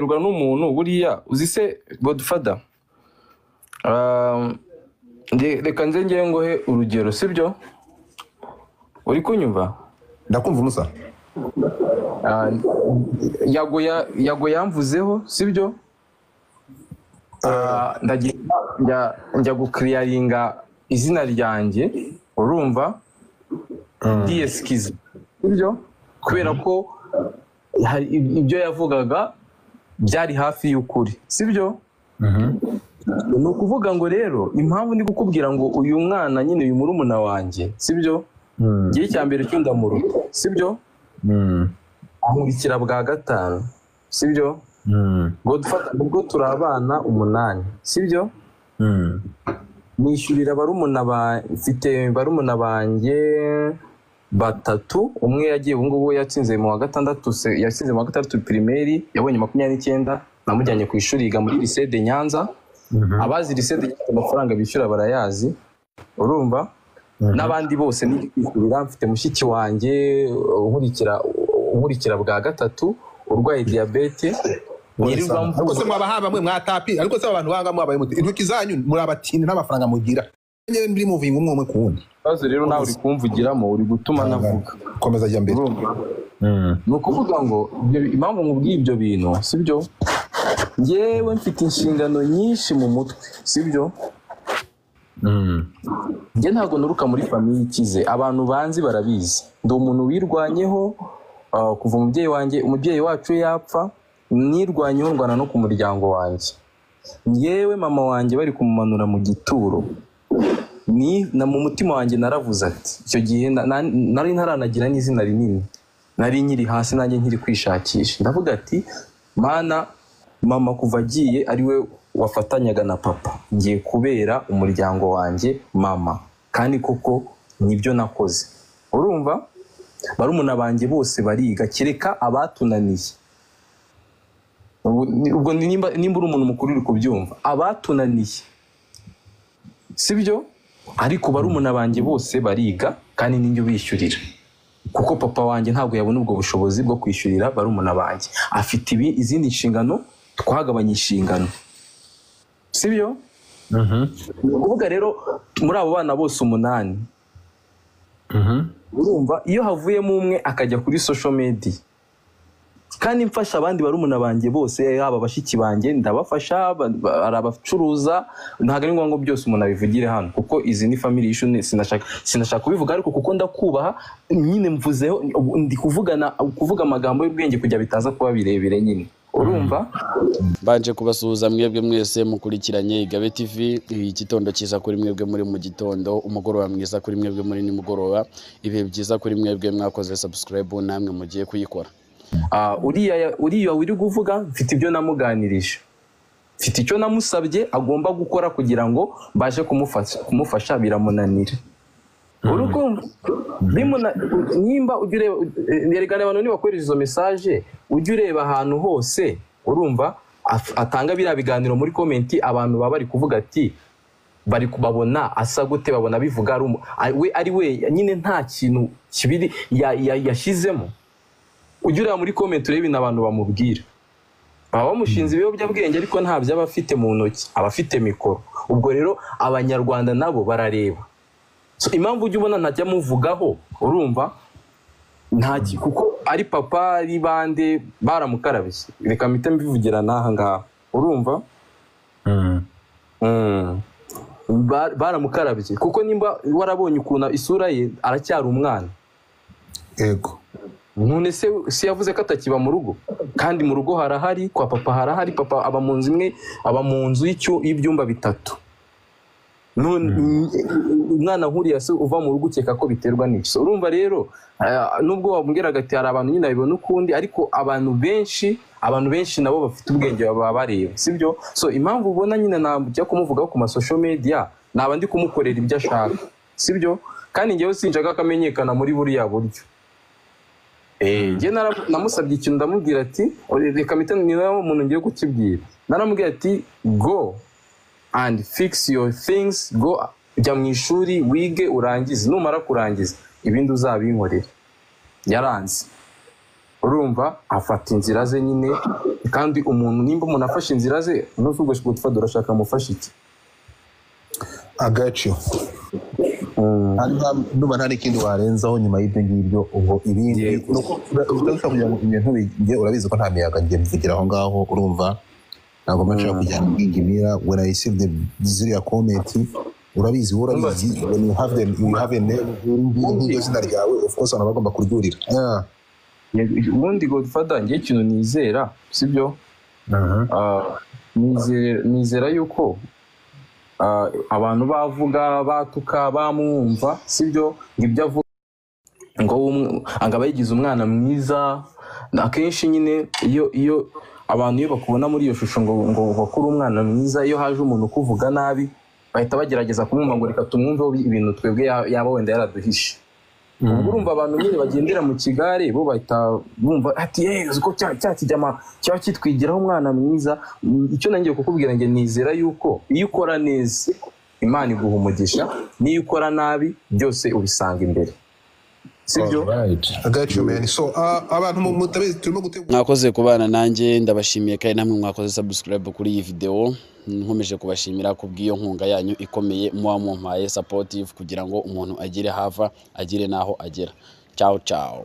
guhohoterwa n'umuntu buriya uzi se Godfather reka nze ngewe ngohe urugero sibyo uri kunyumva ndakumva umusa yago yamvuzeho sibyo njya gukiriyaringa izina ryanjye urumva DSKiza sibyo kubera ko ibyo yavugaga byari hafi y'ukuri sibyo ni ukuvuga ngo rero impamvu ndi kukubwira ngo uyu mwana nyine uyu murumuna wanjye sibyo gihe cya mbere cy'undamuruta sibyo ankurikira bwa gatanu sibyo ubwo turi abana 8 sibyo nishyurira mfite barumuna banjye 3 umwe yagiye ubu ngubu yatsinze mu wa gatandatu yatsinze mu wa gatandatu primaire yabonye 29 namujyanye ku ishuri yiga muri lycée de Nyanza abazi lycée de Nyanza amafaranga bishyura barayazi urumva n'abandi bose ni kwishyurira mfite mushiki wanjye nkurikira bwa gatatu urwaye diabete ariko se mwabahamba mwe mwatapi ariko se abantu banga mwabaye muti intoki zanyu muri abatini n'amafaranga mugira nyewe ndi moving umwe kundi bazo rero nawe uri kumvugiramo uri gutuma navuga komeza jya mbere ni ukuvuga ngo impamvu nkubwiye ibyo bintu sibyo ngewe mfite inshingano nyinshi mu mutwe sibyo njye ntabwo nuruka muri famiye ikize abantu banzi barabizi ndi umuntu wirwanyeho kuva umubyeyi wacu yapfa nirwanyeho ndwana no ku muryango wanjye ngewe mama wanjye bari kumumanura mu gituro mu mutima wanjye naravuze ati icyo gihe nari ntaranagira n'izina rinini nari nkiri hasi nanjye nkiri kwishakisha ndavuga ati mana mama kuva agiye ari we wafatanyaga na papa ngiye kubera umuryango wanjye mama kandi koko nibyo nakoze urumva barumuna banjye bose bariga kereka abatunaniye ubwo nimba uri umuntu mukuru uri kubyumva abatunaniye sibyo ariko barumuna banjye bose bariga kandi ninjye ubishyurira kuko papa wanjye ntabwo yabona ubwo bushobozi bwo kwishyurira barumuna banjye afite izindi nshingano twagabanya inshingano sibyo ukuvuga rero muri abo bana bose 8 urumva iyo havuyemo umwe akajya kuri social media kandi mfasha abandi barumuna banjye bose haba bashiki banjye ndabafasha arabacuruza ntago ari ngombwa byose umuntu abivugire hano kuko izi ni family issue sinashaka kubivuga ariko kuko ndakubaha nyine mvuzeho ndi kuvuga amagambo y'ubwenge kujya bitaza kuba birebire nyine urumva banje kubasuhuza mwebwe mwese mukurikiranye Igabe TV igitondo cyiza kuri mwebwe muri mu gitondo umugoroba mwiza kuri mwebwe muri nimugoroba ibihe byiza kuri mwebwe mwakoze subscribe namwe mugiye kuyikora uriya wiri kuvuga mfite ibyo namuganirije mfite icyo namusabye agomba gukora kugira ngo baje kumufasha biramunanira urukumva nimba yerekana abantu nibakoresha izo message ujye ureba ahantu hose urumva atanga biriya biganiro muri comment abantu baba bari kuvuga ati bari kubabona asa gute babona bivuga ari we nyine nta kintu kibiri yashizemo ujye ureba muri comment urebe ibintu abantu bamubwira baba bamushinze ibiyobyabwenge ariko ntabyo aba afite mu ntoki aba afite mikoro ubwo rero abanyarwanda nabo barareba impamvu ujya ubona ntajya muvugaho urumva ntaki kuko ari papa ari bande baramukarabye reka mpite mbivugira n'aha ngaha urumva baramukarabye kuko nimba warabonye ukuntu isura ye aracyari umwana yego none se yavuze ko atakiba mu rugo kandi mu rugo harahari kwa papa harahari papa aba mu nzu imwe aba mu nzu y'ibyumba 3 none umwana nkuriya se uva mu rugo ukeka ko biterwa n'iki urumva rero nubwo wabwiraga ati hari abantu nyine babibona ukundi ariko abantu benshi nabo bafite ubwenge baba bareba sibyo so impamvu ubona nyine najya kumuvugaho ku social media naba ndi kumukorera ibyo ashaka sibyo kandi ngewe sinshaka akamenyekana muri buriya buryo njye namusabye ikintu ndamubwira ati reka mpita ni nawe umuntu ngiye kukibwira naramubwira ati go and fix your things go jya mu ishuri wige urangize numara kurangiza ibindi uzabinkorera yaranze urumva afata inzira ze nyine, kandi nimba umuntu afashe inzira ze n'ubwo Godfather urashaka amufasha iki? Agacio nuba nta n'ikindi warenzaho nyuma y'ibyo ngibyo, ubwo ibindi nuko utashaka kugira ngo ibintu bijye, urabizi ko nta miyaga ngiye mvugira aho ngaho, urumva ntabwo mashaka kujyana kwigimira. When I see the ziriya comment, urabizi when you have a name nk'iryo zina ryawe, of course abantu bagomba kuryurira. Ubundi Godfather ngiye ikintu nizera, sibyo? Nizera yuko abantu bavuga batuka bamwumva, sibyo? Ngibyo avuga ngo angaba yigize umwana mwiza, akenshi nyine iyo abantu bakubona muri iyo shusho ngo bakuru umwana mwiza, iyo haje umuntu kuvuga nabi bahita bagerageza kumwumva ngo reka tumwumveho ibintu twebwe yaba wenda yaraduhishe. Ubwo urumva abantu nyine bagendera mu kigare bo bahita bumva ati uko cya kijyama cyaba kitwigiraho umwana mwiza. Icyo nangiye kukubwira nge nizera yuko iyo ukora neza Imana iguha umugisha, n'iyo ukora nabi byose ubisanga imbere, sibyo? So abantu mutabizi turimo gutegura. Mwakoze kubana nanjye, ndabashimiye kandi namwe mwakoze subscribe kuri iyi video. Nkomeje kubashimira kubw'iyo nkunga yanyu ikomeye muba mumpaye supportive kugira ngo umuntu agire hava agire naho agera. Ciao ciao.